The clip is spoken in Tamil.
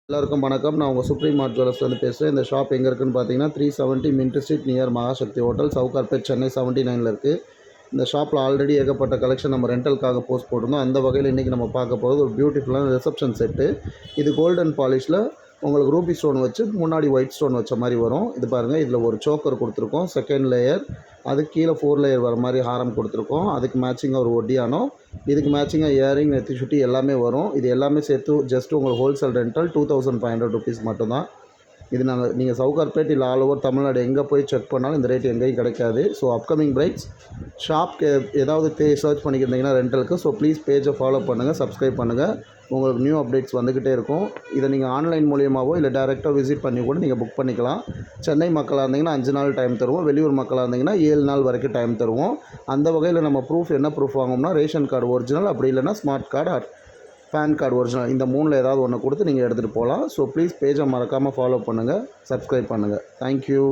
எல்லாருக்கும் வணக்கம். நான் உங்கள் சுப்ரீம் மார்ட் ஜுவல்லர்ஸ்லேருந்து பேசுகிறேன். இந்த ஷாப் எங்கே இருக்குதுன்னு பார்த்தீங்கன்னா 370 மின்ட் ஸ்ட்ரீட் நியர் மகாசக்தி ஹோட்டல், சவுகார்பேட், சென்னை 79ல் இருக்குது. இந்த ஷாப்பில் ஆல்ரெடி ஏகப்பட்ட கலெக்ஷன் நம்ம ரெண்டலுக்காக போஸ்ட் போட்டிருந்தோம். அந்த வகையில் இன்றைக்கி நம்ம பார்க்க போகிறது ஒரு பியூட்டிஃபுல்லான ரிசப்ஷன் செட்டு. இது கோல்டன் பாலிஷில் உங்களுக்கு ரூபி ஸ்டோன் வச்சு முன்னாடி ஒயிட் ஸ்டோன் வச்ச மாதிரி வரும். இது பாருங்கள், இதில் ஒரு சோக்கர் கொடுத்துருக்கோம், செகண்ட் லேயர், அதுக்கு கீழே 4 லேயர் வர மாதிரி ஹாரம் கொடுத்துருக்கோம். அதுக்கு மேட்சிங்காக ஒரு ஒட்டியானம், இதுக்கு மேட்சிங்காக இயரிங், நெத்தி சுட்டி எல்லாமே வரும். இது எல்லாமே சேர்த்து ஜஸ்ட் உங்களுக்கு ஹோல்சேல் ரெண்டல் 2500 rupees மட்டும்தான். இது நீங்கள் சவுகார்பேட் இல்லை ஆல் ஓவர் தமிழ்நாடு எங்கே போய் செக் பண்ணாலும் இந்த ரேட் எங்கேயும் கிடைக்காது. ஸோ அப்கமிங் பிரைட்ஸ் ஷாப்க்கு ஏதாவது சர்ச் பண்ணிக்கிட்டிங்கன்னா ரெண்டலுக்கு, ஸோ ப்ளீஸ் பேஜை ஃபாலோ பண்ணுங்கள், சப்ஸ்கிரைப் பண்ணுங்கள். உங்களுக்கு நியூ அப்டேட்ஸ் வந்துக்கிட்டே இருக்கும். இதை நீங்கள் ஆன்லைன் மூலியமாகவோ இல்லை டேரெக்டாக விசிட் பண்ணி கூட நீங்கள் புக் பண்ணிக்கலாம். சென்னை மக்களாக இருந்தீங்கன்னா 5 நாள் டைம் தருவோம். வெளியூர் மக்களாக இருந்தீங்கன்னா 7 நாள் வரைக்கும் டைம் தருவோம். அந்த வகையில் நம்ம என்ன ப்ரூஃப் வாங்கணும்னா ரேஷன் கார்டு ஒரிஜினல், அப்படி இல்லைனா smart card or PAN card original, இந்த 3ல் ஏதாவது ஒன்று கொடுத்து நீங்கள் எடுத்துகிட்டு போகலாம். ஸோ ப்ளீஸ் பேஜை மறக்காமல் ஃபாலோ பண்ணுங்கள், சப்ஸ்கிரைப் பண்ணுங்கள். தேங்க்யூ.